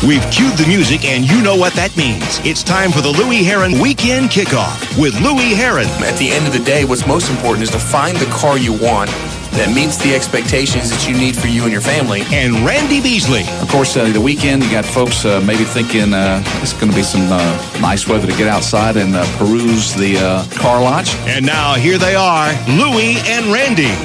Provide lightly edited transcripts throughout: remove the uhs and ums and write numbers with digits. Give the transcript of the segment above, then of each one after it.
We've cued the music, and you know what that means. It's time for the Louie Herron Weekend Kickoff with Louie Herron. At the end of the day, what's most important is to find the car you want that meets the expectations that you need for you and your family. And Randy Beasley. Of course, the weekend, you got folks maybe thinking it's going to be some nice weather to get outside and peruse the car lots. And now here they are, Louie and Randy.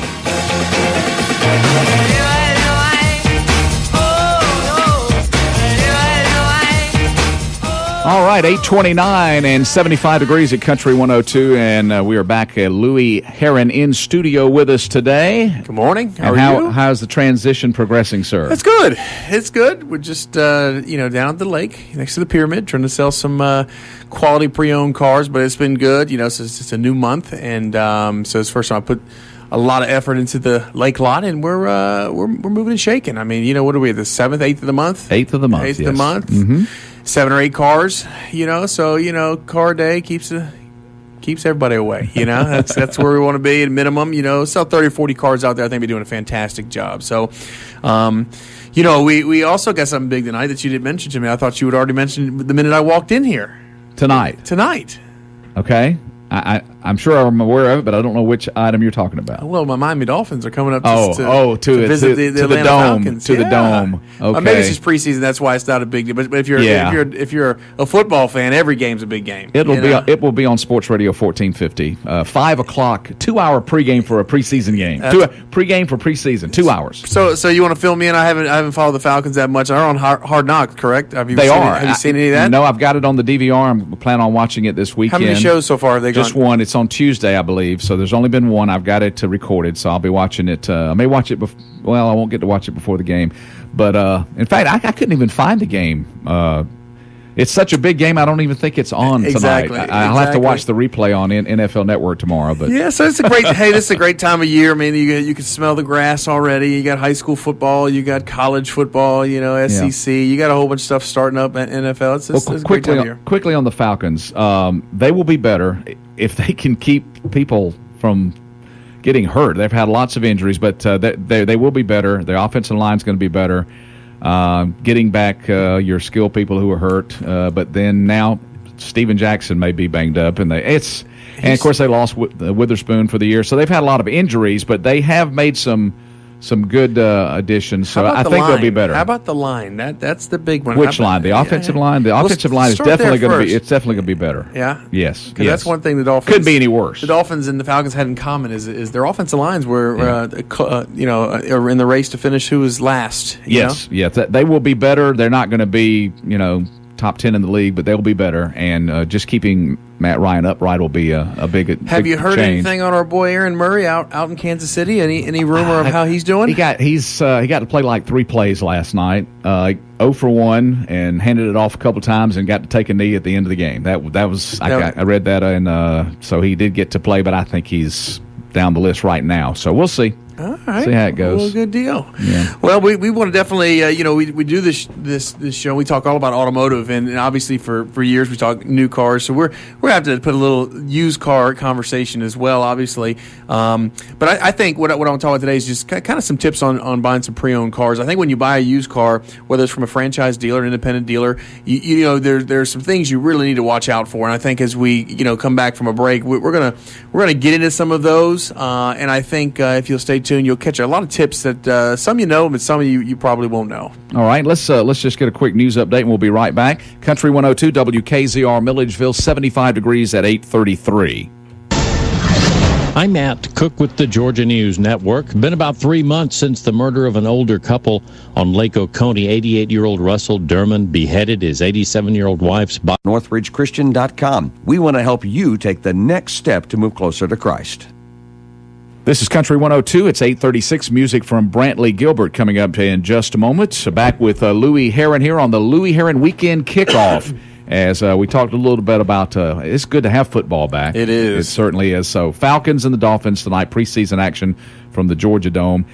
All right, 8:29 and 75 degrees at Country 102, and we are back at Louie Herron in studio with us today. Good morning. How's the transition progressing, sir? It's good. It's good. We're just down at the lake next to the pyramid, trying to sell some quality pre-owned cars, but it's been good. So it's a new month, and so it's the first time I put a lot of effort into the lake lot, and we're moving and shaking. I mean, what are we, the 7th, 8th of the month? 8th of the month, Eighth yes. of the month. Mm-hmm. 7 or 8 cars, so car day keeps everybody away. That's where we want to be at minimum. Sell 30 or 40 cars out there. I think we're doing a fantastic job. So, we also got something big tonight that you didn't mention to me. I thought you would already mention the minute I walked in here. Tonight. Okay. I'm sure I'm aware of it, but I don't know which item you're talking about. Well, my Miami Dolphins are coming up to visit the Atlanta dome, Falcons. to the dome. Okay. Maybe it's just preseason. That's why it's not a big deal. But if you're a football fan, every game's a big game. It will be on Sports Radio 1450, 5 o'clock, 2-hour pregame for a preseason game. Pregame for preseason, 2 hours. So you want to fill me in? I haven't followed the Falcons that much. They're on Hard Knocks, correct? Have you seen any of that? No, I've got it on the DVR. I'm planning on watching it this weekend. How many shows so far have they Just one. It's on Tuesday, I believe. So there's only been one. I've got it recorded, so I'll be watching it. I may watch it. I won't get to watch it before the game. But in fact, I couldn't even find the game. It's such a big game. I don't even think it's on tonight. I'll have to watch the replay on NFL Network tomorrow. But yeah, so it's a great. Hey, this is a great time of year. I mean, you can smell the grass already. You got high school football. You got college football. SEC. You got a whole bunch of stuff starting up at NFL. It's a great time of year. Quickly on the Falcons, they will be better if they can keep people from getting hurt. They've had lots of injuries, but they will be better. Their offensive line is going to be better. Getting back your skill people who are hurt, but then now Steven Jackson may be banged up, and of course they lost Witherspoon for the year, so they've had a lot of injuries, but they have made some good additions, so I think they'll be better. How about the line? That's the big one. Which line? The offensive line. The offensive line is definitely going to be. It's definitely going to be better. Yeah. Yes. Because that's one thing the Dolphins couldn't be any worse. The Dolphins and the Falcons had in common is their offensive lines were are in the race to finish who was last. Yes. They will be better. They're not going to be top 10 in the league, but they'll be better. And just keeping Matt Ryan upright will be a big. Have you heard change. Anything on our boy Aaron Murray out in Kansas City? Any rumor of how he's doing? He got to play like 3 plays last night. 0 for 1 and handed it off a couple times and got to take a knee at the end of the game. That was I read that, and so he did get to play, but I think he's down the list right now. So we'll see. All right. See how it goes. Well, good deal. Yeah. Well, we want to definitely, we do this show. We talk all about automotive, and obviously for years we talk new cars. So we're have to put a little used car conversation as well, obviously. But I think what I want to talk about today is just kind of some tips on buying some pre-owned cars. I think when you buy a used car, whether it's from a franchise dealer, an independent dealer, there's some things you really need to watch out for. And I think as we come back from a break, we're gonna get into some of those. And I think if you'll stay tuned, you'll catch a lot of tips that some but some of you probably won't know. All right, let's just get a quick news update, and we'll be right back. Country 102 WKZR Milledgeville, 75 degrees at 8:33. I'm Matt Cook with the Georgia News Network. Been about 3 months since the murder of an older couple on Lake Oconee. 88-year-old Russell Derman beheaded his 87-year-old wife's body. NorthridgeChristian.com. We want to help you take the next step to move closer to Christ. This is Country 102. It's 8:36. Music from Brantley Gilbert coming up in just a moment. Back with Louie Herron here on the Louie Herron Weekend Kickoff. As we talked a little bit about, it's good to have football back. It is. It certainly is. So Falcons and the Dolphins tonight, preseason action from the Georgia Dome.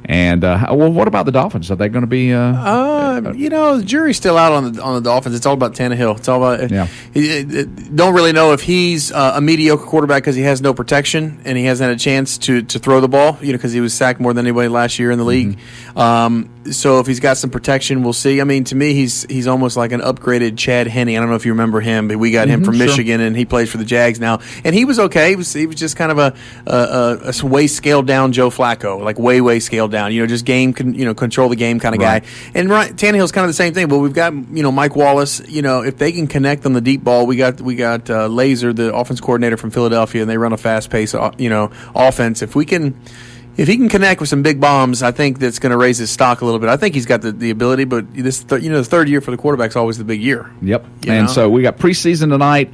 And what about the Dolphins? Are they going to be? The jury's still out on the Dolphins. It's all about Tannehill. It's all about. Yeah. Don't really know if he's a mediocre quarterback because he has no protection and he hasn't had a chance to throw the ball. Because he was sacked more than anybody last year in the league. So if he's got some protection, we'll see. I mean, to me, he's almost like an upgraded Chad Henne. I don't know if you remember him, but we got him from Michigan, and he plays for the Jags now. And he was okay. He was just kind of a way scaled down Joe Flacco, like way scaled down. Just control the game kind of guy. And Tannehill's kind of the same thing. But we've got Mike Wallace. If they can connect on the deep ball, we got Laser, the offense coordinator from Philadelphia, and they run a fast pace offense. If he can connect with some big bombs, I think that's going to raise his stock a little bit. I think he's got the ability, but the third year for the quarterback is always the big year. Yep. So we got preseason tonight.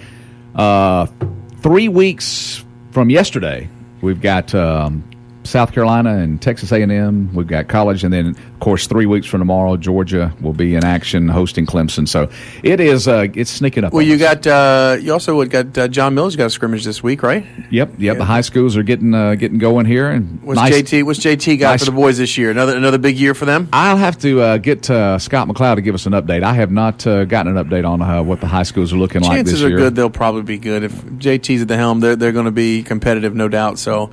3 weeks from yesterday, we've got South Carolina and Texas A&M. We've got college, and then, of course, 3 weeks from tomorrow, Georgia will be in action hosting Clemson. So it is it's sneaking up. Well, you got you also got John Mills got a scrimmage this week, right? Yep. Yeah. The high schools are getting going here. And what's JT got for the boys this year? Another big year for them. I'll have to get Scott McLeod to give us an update. I have not gotten an update on what the high schools are looking like this year. Chances are good they'll probably be good. If JT's at the helm, they're going to be competitive, no doubt. So.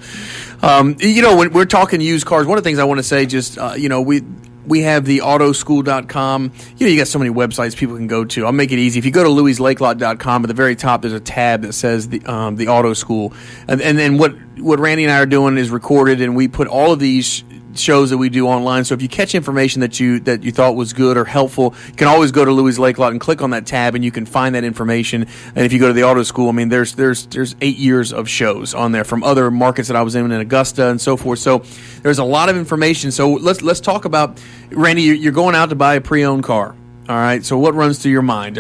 When we're talking used cars, one of the things I want to say, we have the autoschool.com. You got so many websites people can go to. I'll make it easy. If you go to louieslakelot.com, at the very top there's a tab that says the auto school. And then what Randy and I are doing is recorded, and we put all of these shows that we do online. So if you catch information that you thought was good or helpful, you can always go to Louie's Lake Lot and click on that tab, and you can find that information. And if you go to the auto school, I mean, there's 8 years of shows on there from other markets that I was in Augusta and so forth. So there's a lot of information. So let's talk about, Randy, you're going out to buy a pre-owned car. All right. So what runs through your mind?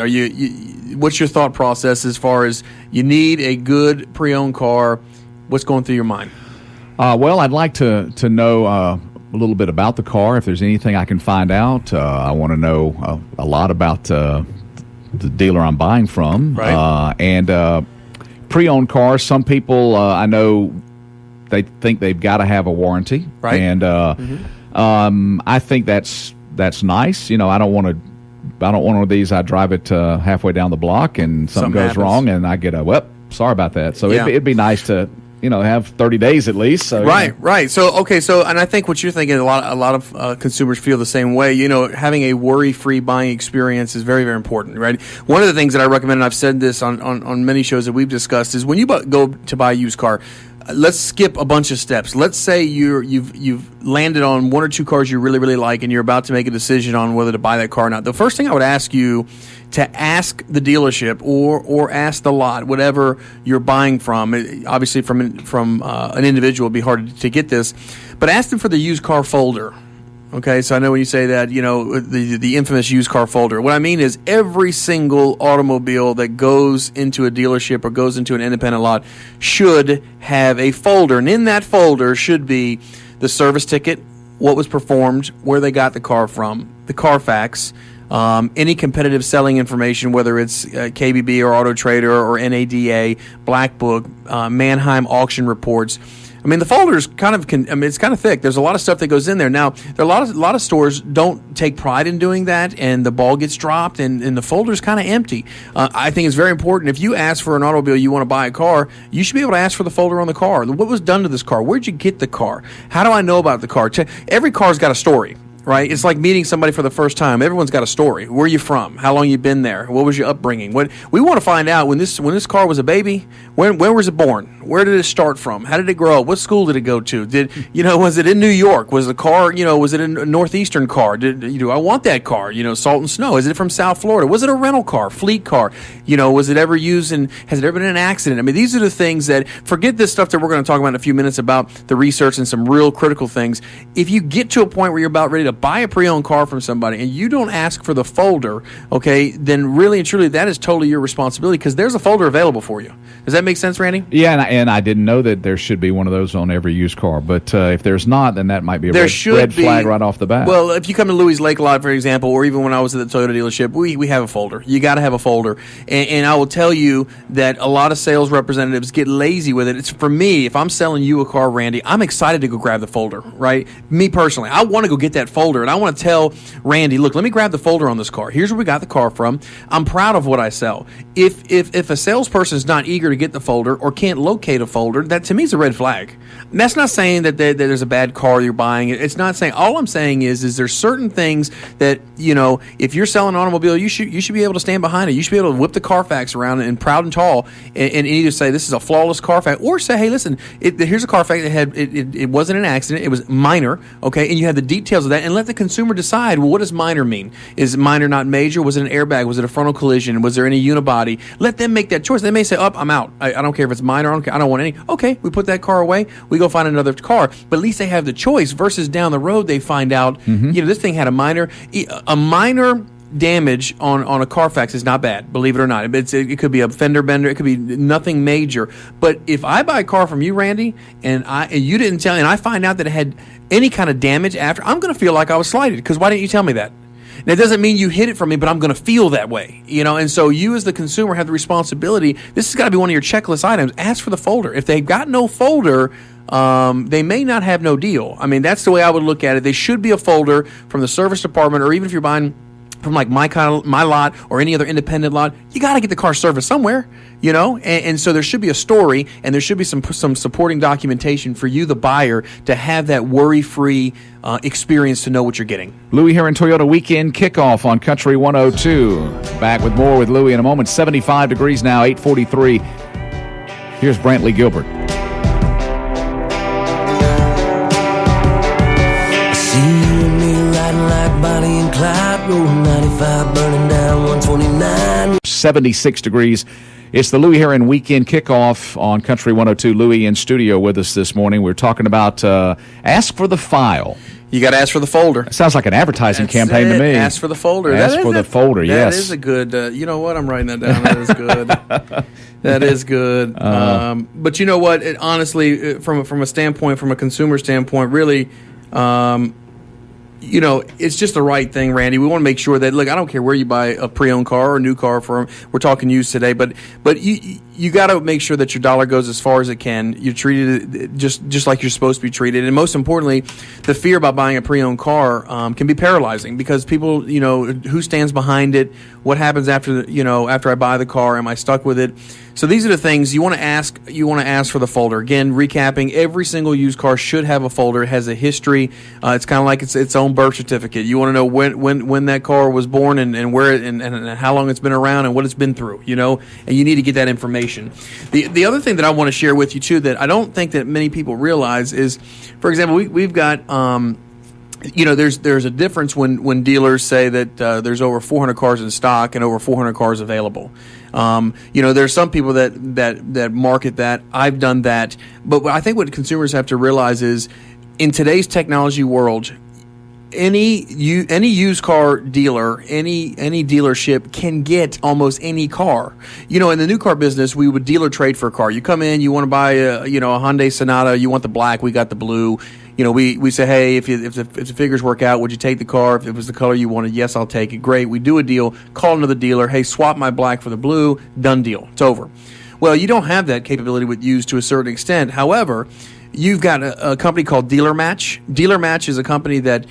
What's your thought process as far as you need a good pre-owned car? What's going through your mind? Well, I'd like to know a little bit about the car. If there's anything I can find out, I want to know a lot about the dealer I'm buying from. Right. And pre-owned cars, some people I know they think they've got to have a warranty. Right. And I think that's nice. I don't want one of these. I drive it halfway down the block and something goes wrong, and I get sorry about that. So it'd be nice to have 30 days at least. So, right. So, and I think what you're thinking, a lot of consumers feel the same way. Having a worry-free buying experience is very, very important, right? One of the things that I recommend, and I've said this on many shows that we've discussed, is when you go to buy a used car, let's skip a bunch of steps. Let's say you've landed on one or two cars you really, really like, and you're about to make a decision on whether to buy that car or not. The first thing I would ask you to ask the dealership or ask the lot, whatever you're buying from. Obviously, from an individual, it'd be hard to get this, but ask them for the used car folder. Okay, so I know when you say that, the infamous used car folder. What I mean is every single automobile that goes into a dealership or goes into an independent lot should have a folder, and in that folder should be the service ticket, what was performed, where they got the car from, the Carfax, any competitive selling information, whether it's KBB or Auto Trader or NADA, Black Book, Manheim auction reports. I mean, the folder is it's kind of thick. There's a lot of stuff that goes in there. Now, there are a lot of stores don't take pride in doing that, and the ball gets dropped, and the folder is kind of empty. I think it's very important. If you ask for an automobile, you want to buy a car, you should be able to ask for the folder on the car. What was done to this car? Where'd you get the car? How do I know about the car? Every car's got a story. Right? It's like meeting somebody for the first time. Everyone's got a story. Where are you from? How long you been there? What was your upbringing? What we want to find out when this car was a baby, when was it born? Where did it start from? How did it grow up? What school did it go to? Was it in New York? Was the car, was it a northeastern car? I want that car? Salt and Snow. Is it from South Florida? Was it a rental car, fleet car? Was it ever used and has it ever been in an accident? I mean, these are the things that, forget this stuff that we're going to talk about in a few minutes about the research and some real critical things. If you get to a point where you're about ready to buy a pre-owned car from somebody and you don't ask for the folder, okay, then really and truly that is totally your responsibility, because there's a folder available for you. Does that make sense, Randy? Yeah, and I didn't know that there should be one of those on every used car, but if there's not, then that might be a red flag right off the bat. Well, if you come to Louie's Lake Lot, for example, or even when I was at the Toyota dealership, we have a folder. You got to have a folder, and I will tell you that a lot of sales representatives get lazy with it. It's, for me, if I'm selling you a car, Randy, I'm excited to go grab the folder, right? Me personally, I want to go get that folder folder, and I want to tell Randy, look, let me grab the folder on this car. Here's where we got the car from. I'm proud of what I sell. If a salesperson is not eager to get the folder or can't locate a folder, that to me is a red flag. And that's not saying that there's a bad car you're buying. It's not saying. All I'm saying is there's certain things that, if you're selling an automobile, you should be able to stand behind it. You should be able to whip the Carfax around and proud and tall, and either say this is a flawless Carfax, or say, hey, listen, here's a Carfax that had it wasn't an accident, it was minor, okay, and you have the details of that, and let the consumer decide. Well, what does minor mean? Is minor not major? Was it an airbag? Was it a frontal collision? Was there any unibody? Let them make that choice. They may say, I'm out. I don't care if it's minor. I don't want any. Okay, we put that car away. We go find another car. But at least they have the choice. Versus down the road, they find out, this thing had a minor damage on a Carfax is not bad, believe it or not. It could be a fender bender. It could be nothing major. But if I buy a car from you, Randy, and you didn't tell me, and I find out that it had any kind of damage after, I'm going to feel like I was slighted, because why didn't you tell me that? That doesn't mean you hid it from me, but I'm going to feel that way, And so you, as the consumer, have the responsibility. This has got to be one of your checklist items. Ask for the folder. If they've got no folder, they may not have no deal. I mean, that's the way I would look at it. They should be a folder from the service department, or even if you're buying from like my lot or any other independent lot, you got to get the car serviced somewhere, and so there should be a story, and there should be some supporting documentation for you, the buyer, to have that worry-free experience, to know what you're getting. Louie Herron Toyota Weekend Kickoff on Country 102. Back with more with Louie in a moment. 75 degrees now, 8:43. Here's Brantley Gilbert. Bonnie and Clyde, Road 95, burning down 129. 76 degrees. It's the Louie Herron Weekend Kickoff on Country 102. Louie in studio with us this morning. We're talking about Ask for the File. You got to ask for the folder. It sounds like an advertising campaign to me. Ask for the folder. Ask for the folder, yes. That is a good, you know what? I'm writing that down. That is good. That is good. But you know what? Honestly, from a standpoint, from a consumer standpoint, really, it's just the right thing, Randy. We want to make sure that, look, I don't care where you buy a pre-owned car or a new car from. We're talking used today, but you got to make sure that your dollar goes as far as it can. You're treated just like you're supposed to be treated, and most importantly, the fear about buying a pre-owned car can be paralyzing, because people, who stands behind it? What happens after I buy the car? Am I stuck with it? So these are the things you want to ask. You want to ask for the folder. Again, recapping: every single used car should have a folder. It has a history. It's kind of like its own birth certificate. You want to know when that car was born, and where and how long it's been around, and what it's been through. And you need to get that information. The other thing that I want to share with you too, that I don't think that many people realize, is, for example, we've got. There's a difference when dealers say that there's over 400 cars in stock and over 400 cars available. There's some people that market that. I've done that, but I think what consumers have to realize is, in today's technology world, any used car dealer, any dealership can get almost any car. In the new car business, we would dealer trade for a car. You come in, you want to buy a Hyundai Sonata, you want the black, we got the blue. We say, hey, if the figures work out, would you take the car? If it was the color you wanted, yes, I'll take it. Great. We do a deal. Call another dealer. Hey, swap my black for the blue. Done deal. It's over. Well, you don't have that capability with used to a certain extent. However, you've got a company called Dealer Match. Dealer Match is a company that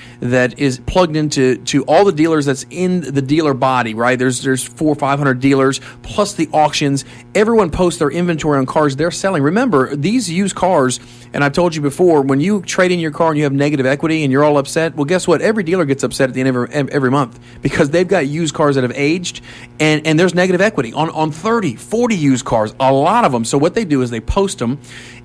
is plugged into all the dealers that's in the dealer body, right? There's 400 or 500 dealers, plus the auctions. Everyone posts their inventory on cars they're selling. Remember, these used cars, and I've told you before, when you trade in your car and you have negative equity and you're all upset, well, guess what? Every dealer gets upset at the end of every month, because they've got used cars that have aged, and there's negative equity on 30, 40 used cars, a lot of them. So what they do is they post them.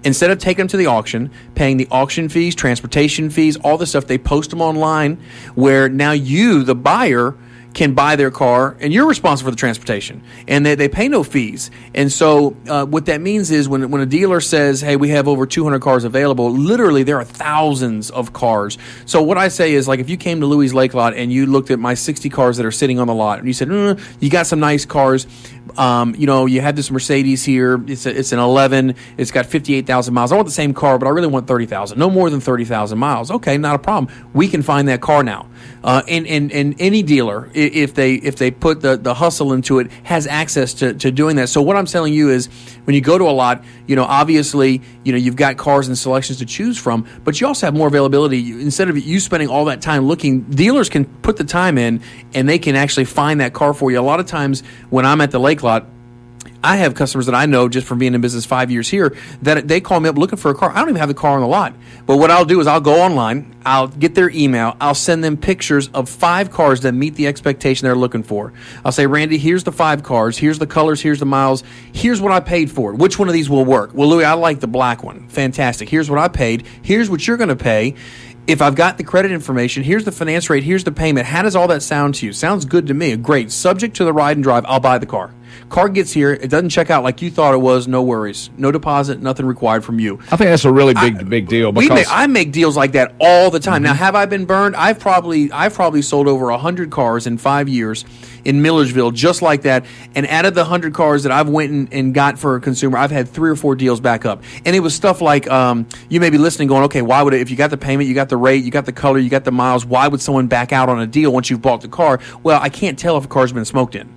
Instead of taking them to the auction, paying the auction fees, transportation fees, all this stuff, they post them online, where now you, the buyer, can buy their car, and you're responsible for the transportation, and they pay no fees. And so what that means is, when a dealer says, hey, we have over 200 cars available, literally there are thousands of cars. So what I say is, like, if you came to Louie's Lake Lot and you looked at my 60 cars that are sitting on the lot, and you said, you got some nice cars, you have this Mercedes here, it's an 11, it's got 58,000 miles. I want the same car, but I really want 30,000, no more than 30,000 miles. Okay, not a problem. We can find that car now. And any dealer, if they put the hustle into it, has access to doing that. So what I'm telling you is, when you go to a lot, obviously, you've got cars and selections to choose from, but you also have more availability. Instead of you spending all that time looking, dealers can put the time in, and they can actually find that car for you. A lot of times when I'm at the lake lot, I have customers that I know just from being in business 5 years here that they call me up looking for a car. I don't even have the car on the lot. But what I'll do is I'll go online, I'll get their email, I'll send them pictures of 5 cars that meet the expectation they're looking for. I'll say, Randy, here's the 5 cars, here's the colors, here's the miles, here's what I paid for it. Which one of these will work? Well, Louie, I like the black one. Fantastic. Here's what I paid. Here's what you're going to pay. If I've got the credit information, here's the finance rate, here's the payment. How does all that sound to you? Sounds good to me. Great. Subject to the ride and drive, I'll buy the car. Car gets here, it doesn't check out like you thought it was, no worries. No deposit, nothing required from you. I think that's a really big deal. Because I make deals like that all the time. Now, have I been burned? I've probably sold over 100 cars in 5 years in Millersville, just like that. And out of the 100 cars that I've went and got for a consumer, I've had 3 or 4 deals back up. And it was stuff like, you may be listening going, okay, why would it, if you got the payment, you got the rate, you got the color, you got the miles, why would someone back out on a deal once you've bought the car? Well, I can't tell if a car's been smoked in.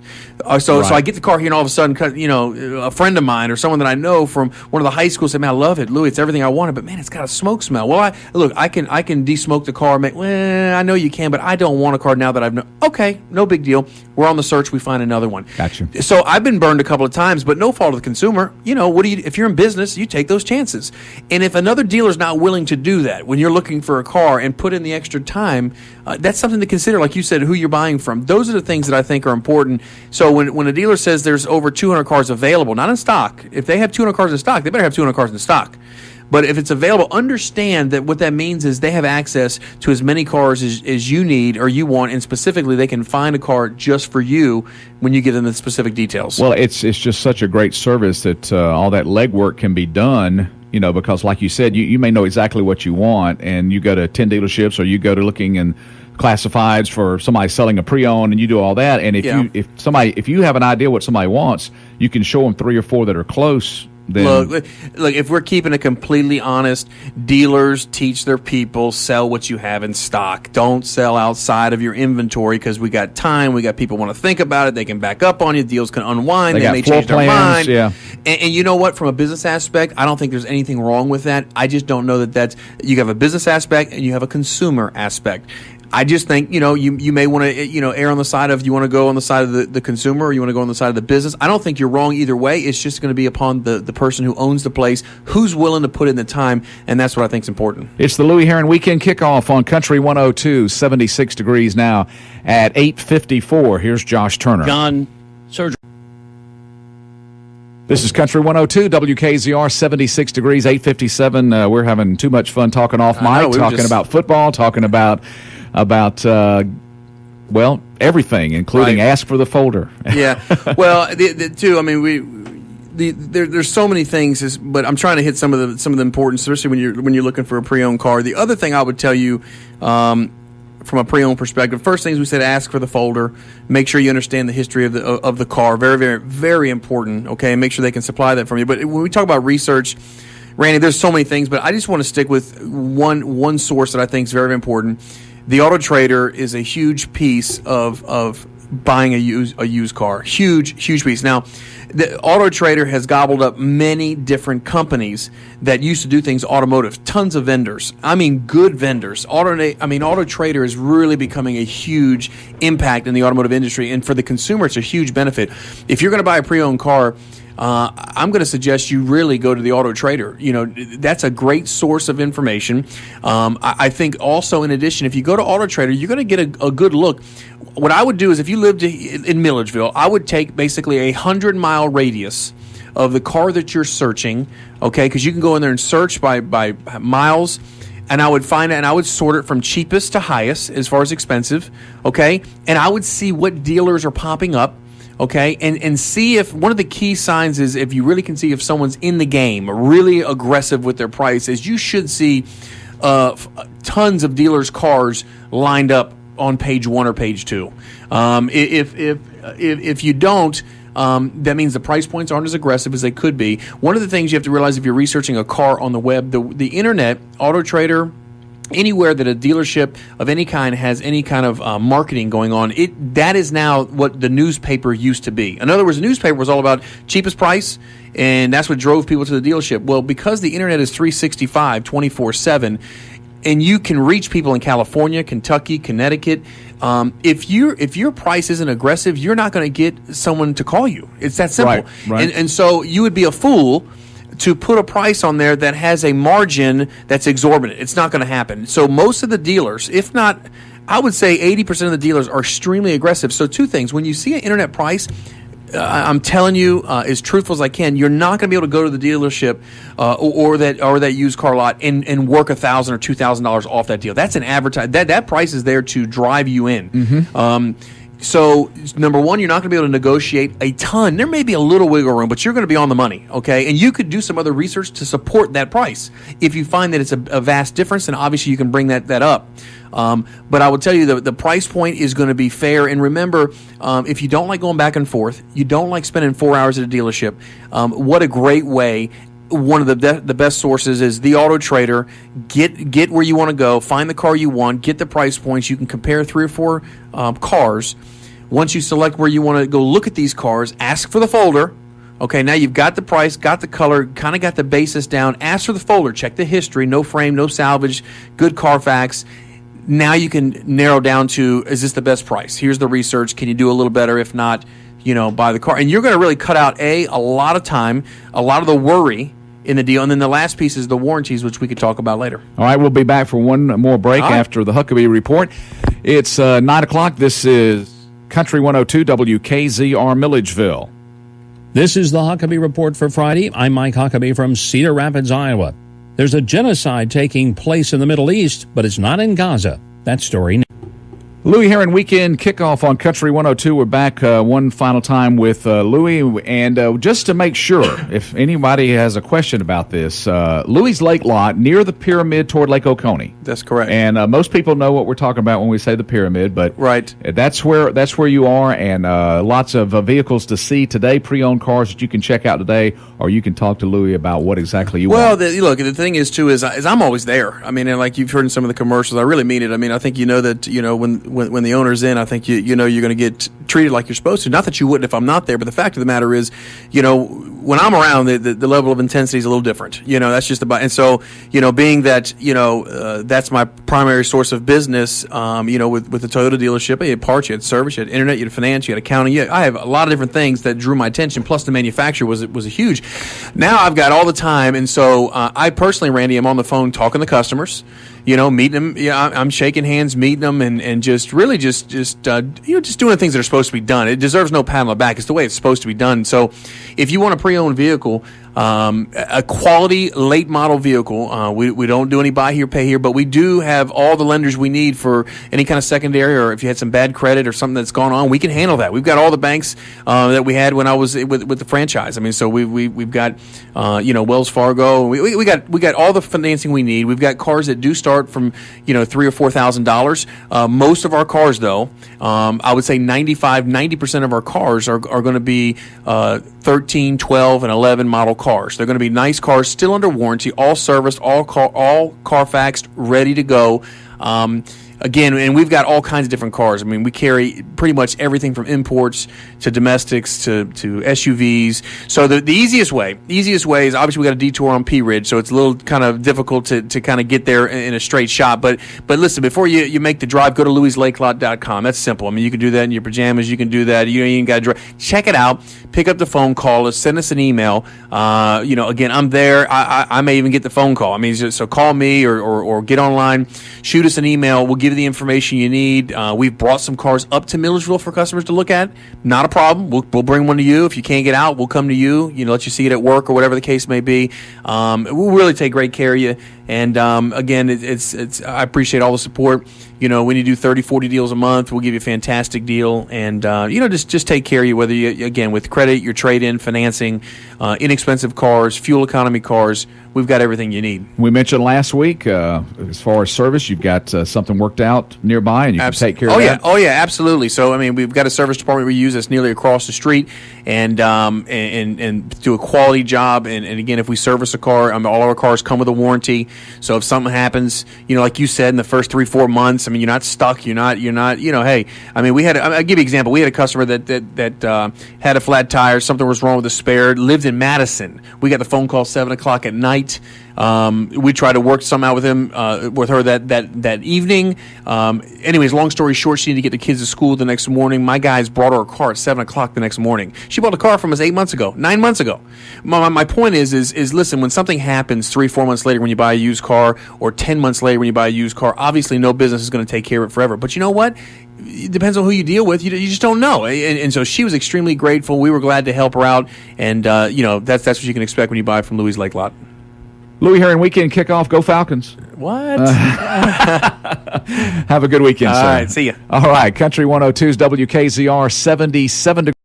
So I get the car here, and all of a sudden, a friend of mine or someone that I know from one of the high schools said, man, I love it, Louie, it's everything I wanted, but man, it's got a smoke smell. Well, I can de-smoke the car. I know you can, but I don't want a car now that I've known. Okay, no big deal. We're on the search. We find another one. Gotcha. So I've been burned a couple of times, but no fault of the consumer. What do you? If you're in business, you take those chances. And if another dealer's not willing to do that when you're looking for a car and put in the extra time, that's something to consider. Like you said, who you're buying from. Those are the things that I think are important. So when a dealer says there's over 200 cars available, not in stock, if they have 200 cars in stock, they better have 200 cars in stock. But if it's available, understand that what that means is they have access to as many cars as you need or you want, and specifically they can find a car just for you when you give them the specific details. Well, it's just such a great service that all that legwork can be done, because like you said, you may know exactly what you want, and you go to 10 dealerships or you go to looking in classifieds for somebody selling a pre-owned, and you do all that. And if you have an idea what somebody wants, you can show them 3 or 4 that are close. Look, if we're keeping it completely honest, dealers teach their people, sell what you have in stock. Don't sell outside of your inventory, because we got time. We got people want to think about it. They can back up on you. Deals can unwind. They may change their mind. Yeah. And you know what? From a business aspect, I don't think there's anything wrong with that. I just don't know that you have a business aspect and you have a consumer aspect. I just think, you may want to, err on the side of, you want to go on the side of the consumer, or you want to go on the side of the business. I don't think you're wrong either way. It's just going to be upon the person who owns the place, who's willing to put in the time, and that's what I think is important. It's the Louie Herron Weekend Kickoff on Country 102, 76 degrees now at 8:54. Here's Josh Turner. John Surgery. This is Country 102, WKZR, 76 degrees, 8:57. We're having too much fun talking off mic, talking about football, talking about everything, including ask for the folder. Yeah. Well, there's so many things, but I'm trying to hit some of the important, especially when you're looking for a pre-owned car. The other thing I would tell you, from a pre-owned perspective, first things we said, ask for the folder. Make sure you understand the history of the car. Very, very, very important. Okay, make sure they can supply that from you. But when we talk about research, Randy, there's so many things, but I just want to stick with one source that I think is very, very important. The Auto Trader is a huge piece of buying a used car. Huge piece. Now, the Auto Trader has gobbled up many different companies that used to do things automotive. Tons of vendors. I mean, good vendors. Auto Trader is really becoming a huge impact in the automotive industry, and for the consumer, it's a huge benefit. If you're going to buy a pre-owned car, I'm going to suggest you really go to the Auto Trader. That's a great source of information. I think also, in addition, if you go to Auto Trader, you're going to get a good look. What I would do is, if you lived in Milledgeville, I would take basically 100-mile radius of the car that you're searching, okay, because you can go in there and search by miles, and I would find it, and I would sort it from cheapest to highest as far as expensive, okay, and I would see what dealers are popping up. Okay, and see if one of the key signs is, if you really can see if someone's in the game, really aggressive with their prices, you should see tons of dealers' cars lined up on page 1 or page 2. If you don't, that means the price points aren't as aggressive as they could be. One of the things you have to realize if you're researching a car on the web, the internet, Auto Trader, anywhere that a dealership of any kind has any kind of marketing going on, that is now what the newspaper used to be. In other words, the newspaper was all about cheapest price, and that's what drove people to the dealership. Well, because the internet is 365, 24/7, and you can reach people in California, Kentucky, Connecticut, if your price isn't aggressive, you're not going to get someone to call you. It's that simple. Right. And so you would be a fool to put a price on there that has a margin that's exorbitant. It's not going to happen. So most of the dealers, if not, I would say 80% of the dealers are extremely aggressive. So two things. When you see an internet price, I'm telling you, as truthful as I can, you're not going to be able to go to the dealership or that used car lot and work $1,000 or $2,000 off that deal. That's an advertise. That price is there to drive you in. So, number one, you're not going to be able to negotiate a ton. There may be a little wiggle room, but you're going to be on the money, okay? And you could do some other research to support that price. If you find that it's a vast difference, then obviously you can bring that up. But I will tell you the price point is going to be fair. And remember, if you don't like going back and forth, you don't like spending 4 hours at a dealership, what a great way. One of the best sources is the Auto Trader. Get where you want to go, find the car you want, get the price points. You can compare 3 or 4 cars. Once you select where you want to go look at these cars, ask for the folder. Okay, now you've got the price, got the color, kind of got the basis down. Ask for the folder, check the history, no frame, no salvage, good Carfax. Now you can narrow down to, is this the best price? Here's the research. Can you do a little better? If not, buy the car. And you're going to really cut out, a lot of time, a lot of the worry in the deal. And then the last piece is the warranties, which we could talk about later. All right, we'll be back for one more break after the Huckabee Report. It's 9 o'clock. This is Country 102 WKZR Milledgeville. This is the Huckabee Report for Friday. I'm Mike Huckabee from Cedar Rapids, Iowa. There's a genocide taking place in the Middle East, but it's not in Gaza. That story. Louie Herron weekend kickoff on Country 102. We're back one final time with Louie. And just to make sure, if anybody has a question about this, Louie's Lake Lot near the Pyramid toward Lake Oconee. That's correct. And most people know what we're talking about when we say the Pyramid, but right. that's where you are, and lots of vehicles to see today, pre-owned cars that you can check out today, or you can talk to Louie about what exactly you want. Well, look, the thing is, too, is I'm always there. I mean, and like you've heard in some of the commercials, I really mean it. I mean, I think that, when the owner's in, I think you're going to get treated like you're supposed to. Not that you wouldn't if I'm not there, but the fact of the matter is, when I'm around, the level of intensity is a little different. That's just about. And so, being that that's my primary source of business. With the Toyota dealership, you had parts, you had service, you had internet, you had finance, you had accounting. I have a lot of different things that drew my attention. Plus, the manufacturer was a huge. Now I've got all the time, and so I personally, Randy, am on the phone talking to customers. Meeting them. I'm shaking hands, meeting them, and just really just doing the things that are supposed to be done. It deserves no pat on the back. It's the way it's supposed to be done. So, if you want a pre-owned vehicle, a quality late model vehicle, we don't do any buy here, pay here, but we do have all the lenders we need for any kind of secondary, or if you had some bad credit or something that's gone on, we can handle that. We've got all the banks that we had when I was with the franchise. I mean, so we've got Wells Fargo. We got all the financing we need. We've got cars that do start from $3,000 or $4,000. Most of our cars, though, I would say 90% of our cars are going to be 13, 12, and 11 model cars. They're going to be nice cars, still under warranty, all serviced, all Carfaxed, ready to go. Again, and we've got all kinds of different cars. I mean, we carry pretty much everything from imports to domestics to SUVs. So the easiest way is obviously we got a detour on Pea Ridge, so it's a little kind of difficult to kind of get there in a straight shot. But listen, before you make the drive, go to louieslakelot.com. That's simple. I mean, you can do that in your pajamas. You can do that. You ain't got to drive. Check it out. Pick up the phone, call us, send us an email. Again, I'm there. I may even get the phone call. I mean, so call me or get online, shoot us an email. We'll give you the information you need. We've brought some cars up to Milledgeville for customers to look at. Not a problem. We'll bring one to you. If you can't get out, we'll come to you. Let you see it at work or whatever the case may be. We'll really take great care of you. And again, it's I appreciate all the support. When you do 30, 40 deals a month, we'll give you a fantastic deal. And just take care of you. Whether you, again, with credit, your trade-in, financing, inexpensive cars, fuel economy cars, we've got everything you need. We mentioned last week, as far as service, you've got something worked out nearby, and you can take care of that. Oh yeah, absolutely. So I mean, we've got a service department we use that's nearly across the street, and do a quality job. And again, if we service a car, all our cars come with a warranty. So if something happens, like you said, in the first 3-4 months, I mean, you're not stuck. You're not. Hey, I mean, I'll give you an example. We had a customer that had a flat tire. Something was wrong with the spare. Lived in Madison. We got the phone call 7:00 at night. We tried to work some out with him, with her that evening. Anyways, long story short, she needed to get the kids to school the next morning. My guys brought her a car at 7:00 the next morning. She bought a car from us 9 months ago. My point is listen, when something happens 3-4 months later when you buy a used car, or 10 months later when you buy a used car, obviously no business is going to take care of it forever. But you know what? It depends on who you deal with. You just don't know. And so she was extremely grateful. We were glad to help her out. And, that's what you can expect when you buy from Louie's Lake Lot. Louie Herron weekend kickoff. Go Falcons. What? Have a good weekend, sir. All right. See ya. All right. Country 102's WKZR 77 degrees.